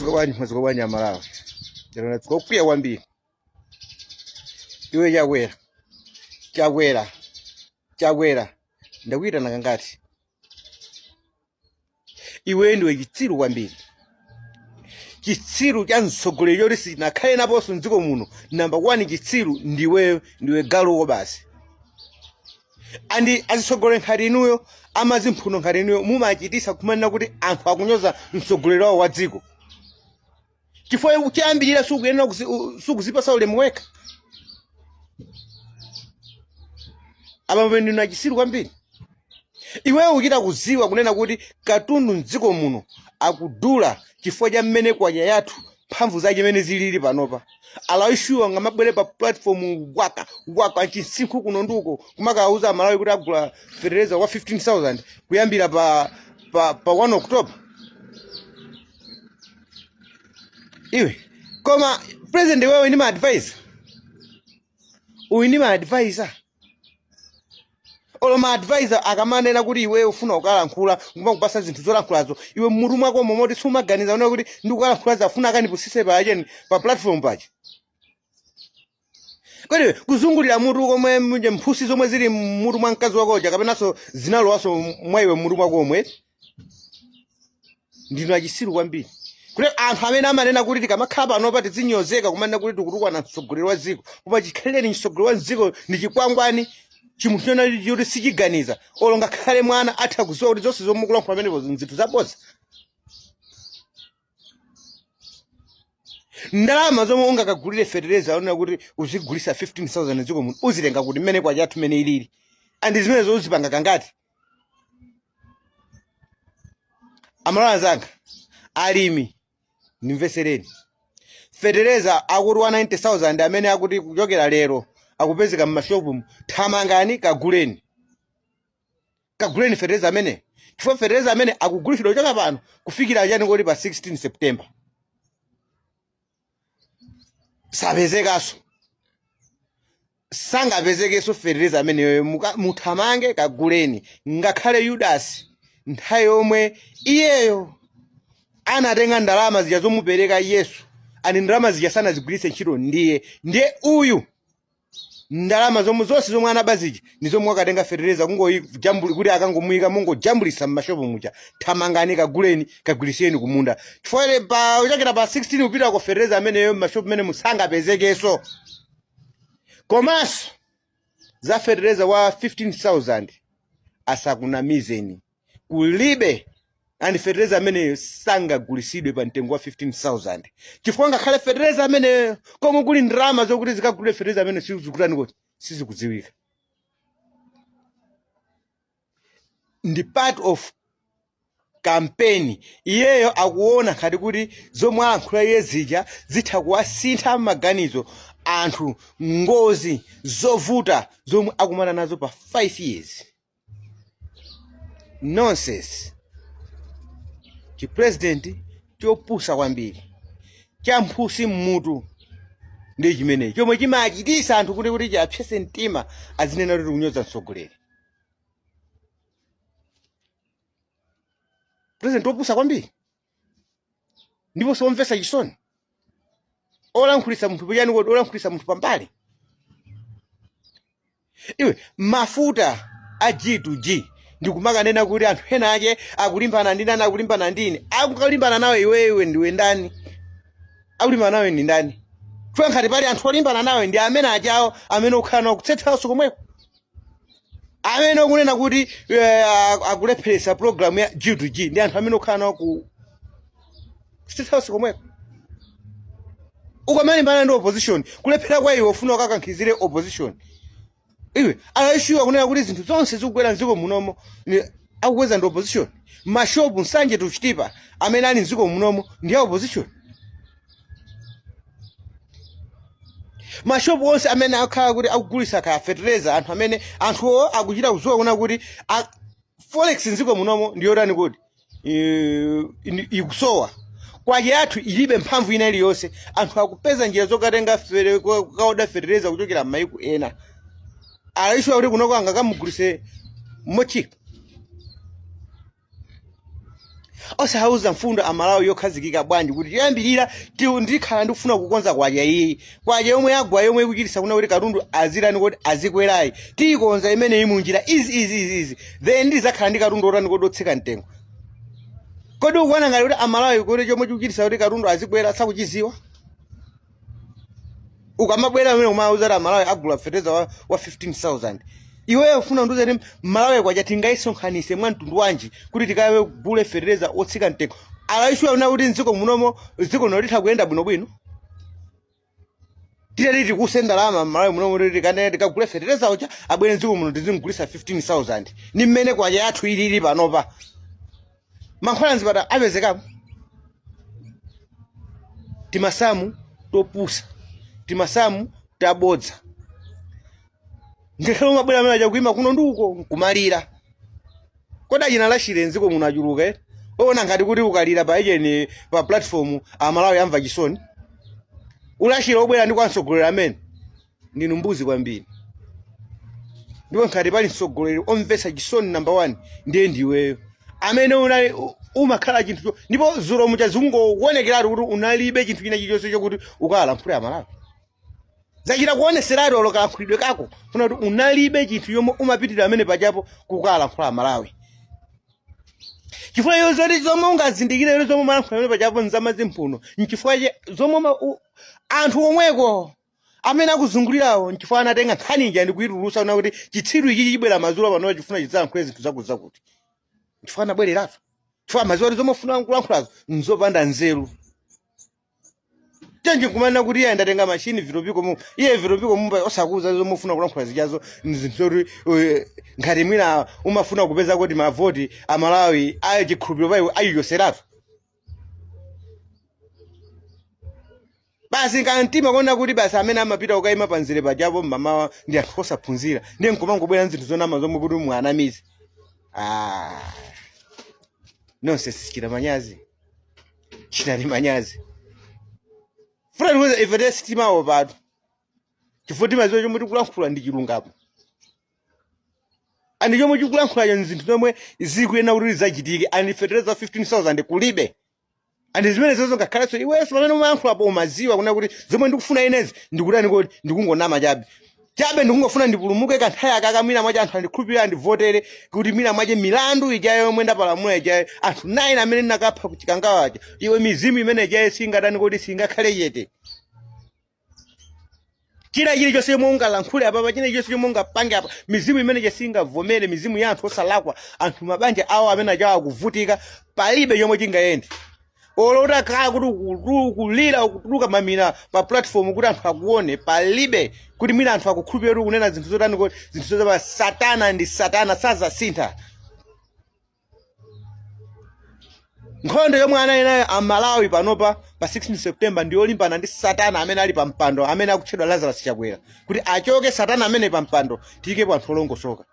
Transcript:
Mwazuka wani amalawa. Jana tukopia wambi. Iwe Chawera. Ndawira nakangati. Iwe ndiwe chitsiru wambiri. Chitsiru cha mtsogoleri yori sinakhale naponso mdziko muno. Number 1 chitsiru ndiwe galuwo basi. Andi azisogolera nkhati inuyo amazimphuno nkhati inuyo mumachitisa kumanena kuti anthu akunyoza mtsogoleri wawo wa dziko. Chifukwa chiyambirira sukuzipasa ulemu wekha. Apa ndinu achisiru kwambiri. Iwewe uchita kuziwa kunena kuti katundu mdziko muno akudula chifukwa cha mmene kwacha yathu mphamvu zake mmene zilili panopa. Alawishuwa ngamabwere pa platform waka chinsinkhu kuno nduko kumakauza Malawi kuti agula fertilizer wa 15,000 kuyambira pa 1 October. Iwe koma president wewe ni advisor. Uyu ni advisor. Olo advisor akamanena kuti iwe ufuna ukalankhula ngakupasa zinthu zolankhulazo iwe mmutu mwako momoti sumaganiza una kuti ndikukalankhulaza afuna akanipusise pa platform paje. Kodi kuzungulira mutu komwe mphusi zomwe zili mmutu mwa mkazi wako kapenaso zinalowaso mwa iwe mmutu mwako omwe ndinu achisiru kwambiri. Kuti anthu amene amanena kuti tikamakhala panopa tizinyozeka kumanena kuti tikutukwa na mtsogoleri wa dziko koma chikhalire mtsogoleri wa dziko ndi chikwangwani chimunthu chona choti sichiganiza olo ngakhale mwana atha kuziwa kuti zonse zomukulankhula pamenepo nzinthu zabodza. Ndalama zomwe ungakagulire fertilizer onena kuti uzigulisa 15,000 dziko muno uzitenga kuti mmene kwacha yathu mmene ilili andi zimene zozipanga kangati. Amalawi zanga alimi nimvesereni fertilizer akuti 190,000 amene akuti kuchokera lero akupezeka mmashopu thamangani kaguleni fertilizer amene chifukwa fertilizer amene akugulishidwa kuchoka pano kufikira chani kuti pa 16 September sapezekaso sangapezekeso fertilizer amene muthamange kaguleni ngakhale Yudasi nthawi yomwe iyeyo anatenga ndalama zija zomupereka Yesu ani ndalama zija sanazigwiritse ntchito ndiye uyu ndalama zonse zomwe anabazija nizomwe akatenga fertilizer kungojambuli kuti akangomuyika mungojambulisa mmashopu muja thamangani kaguleni kagwiriseni kumunda chifukwa pa uchakira pa 16 kupita kwa fertilizer ameneyo mmashopu mene musangapezekeso. Komanso za fertilizer wa 15,000 asakunamizeni kulibe and fertilizer ameneyo sangagulisidwe pa mtengo wa 15,000 chifukwa ngakhale fertilizer ameneyo komwe kuli ndalama zokuti zikagulire fertilizer amene sizikutani kuti sizikudziwika. Ndi part of campaign iyeyo akuona khati kuti zomwe alankhula iye zija zitha kuwasintha maganizo anthu ngozi zovuta zomwe akumana nazo pa 5 years. Nonsense. Chipresident chopusa kwambiri champhusi mmutu ndi chimene chomwe chimachitisa anthu kuti chapsese mtima azinena kuti kunyoza mtsogoleri. President opusa kwambiri ndipo somvesa chisoni olankhulisa munthu pachani kuti olankhulisa munthu pambali. Iwe mafuta a G2G ndikumakanena kuti anthu ena ake akulimbana ndi nani akulimbana ndine akukalimbana nawe iwewe ndiwe ndani akulimbana nawe ndi ndani chifukwa nkhati pali anthu olimbana nawe ndi amene ajawo amene ukhala kutsethaso komweko amene ukunena kuti akulepheresa program ya G2G ndi anthu amene ukhala ku kutsethaso komweko ukamalimbana ndi opposition kulephera kwa iwe ufuna ukakankhizire opposition. Iwe alayishiwa kunena kuti zinthu zonse zikugwera mdziko munomo akukweza ndi opposition. Mashopu nsanje tuchitipa amene ali mdziko munomo ndi opposition. Mashopu onse amene akhala kuti akugulisa ka fertilizer anthuwo akuchita kuzuwa kuna kuti forex mdziko munomo ndi yotani kuti ikusowa kwaje yathu ilibe mphamvu ina iliyonse anthu akupeza njira zokatenga kaoda fertilizer kuchokera m'mayiko ena. Alayishiwa kuti kunoko angakamugulise mochika. osahauza mfundo amalawi yokhazikika bwanji kuti tiyambirira ndikhala ndikufuna kukonza kwaja iyi kwaja yomwe agwa yomwe ikuchitisa kuna kuti katundu azirani kuti azikwerayi tiyikonza imene imunjira izi then ndizakhala ndi katundu otani kuti otsika mtengo. Kodi ukuona ngati kuti amalawi kuti chomwe chikuchitisa kuti katundu azikwera sakuchiziwa? Ukamabwera amene umauza kuti amalawi agula fertilizer wa 15,000. Iweyo ufuna nduze ndi Malawi kwaja tingayisonkhanise mwa mtundu wanji kuti tikawe gule fertilizer otsika mtengo. Alaishwa una kuti nziko munomo ziko nolitha kuyenda bwinobwino. Titati tikusenda lama Malawi munomo kuti tikagule fertilizer ocha abwere nziko muno tizingulisa 15,000. Ni mmene kwaja yathu ilili panopa. Mankhwala nzipata apezekapo. Timasamu topusa. Timasamu tabodza. Ngekhala mabwera amene achakuima kuno nduko kumalira. Koda jina la Shirenziko munachuluka ona ngati kuti ukalira pa ejeni pa platform amalawi amva chisoni. Ulashira obwera ndi kwansogolera amene ndinu mbuzi kwambiri. Ndipo ngati pali msogolero omvesa chisoni number 1 ndiye ndiweyo. Amene umakhala chinthu ndipo zulo muchazungo kuonekeratu kuti unalibe chinthu china chilichonse chokuti ukalamphula amalawi. Zachita kuoneseratu olokalamphulidwe kako funa kuti unalibe chinthu yomwe umapitira amene pachapo kukalamphula amalawi. Chifukwa yozoti zomwe ungazindikire lero zomwe malamphula amene pachapo nzamazi mphuno nchifukwa zomwe anthu omweko amene akuzungulirawo nchifukwa anatenga nkhani ija ndi kuyitulusa una kuti chitsiru ichi chibwera madzulo pano chifuna chidzalankhule zinthu zakuti. Chifukwa anabwereratu. Chifukwa mazoti zomwe ufuna kulankhulazo nzopanda nzeru. Tenje kumana kuti iye ndatenga machine vitopiko mu iye vitopiko mumba osakuza zomwe ufuna kulankhula zijazo nzinthu ngati mwina umafuna kupeza kuti mavoti amalawi ayo chikhulupiriro payo ayiyoseratu. Basi nkantima kuona kuti basi amene amapita ukayima panzire pajapo mamawa ndi anthu osaphunzira ndiye nkumangobwera nzinthu zonama zomwe kuti mwanamize. Nonse sichita manyazi. Chitani manyazi. Funa ndiweza ifete sitimawo patu. Chifukwa timaziwa chomwe tikulankhula ndi chilungapo. Andi chomwe tikulankhula nzinthu zomwe zikuyena kuti zachitike andi fertilizer 15,000 kulibe. Andi zimene zozo ngakhalenso iwenso pamene umayankhulapo umaziwa kuna kuti zomwe ndikufuna inezi ndikutani kuti ndikungonama chabe. Chabe ndikungofuna ndipulumuke kanthawi akakamira mwacha anthu andikhulupirira ndivotere kuti mina mwache milandu ijayo yomwe ndapalamula ijayo anthu 9 amene ndinakapha kuchikangawacha iwe mizimu imene ijayo singatani kuti singakhale chete. China chilichonse chomwe ungalankhule apa china chilichonse chomwe ungapange apa mizimu imene isingavomere mizimu ya anthu osalakwa anthu mabanja awo amene achawa kuvutika palibe chomwe chingayende. Olota kaya kuti kulira kutuluka mamina pa platform kuti anthu akuone palibe kuti mina anthu akukhulupirira kunena zinthu zotani kuti zinthu zoba satana ndi satana sazasintha. Nkhondo yomwe anali nayo amalawi panopa pa 16 September ndi olimbana ndi satana amene ali pa mpando amene akutchedwa Lazarus Chakwera kuti achoke satana amene pa mpando tiyikepo anthu olongosoka.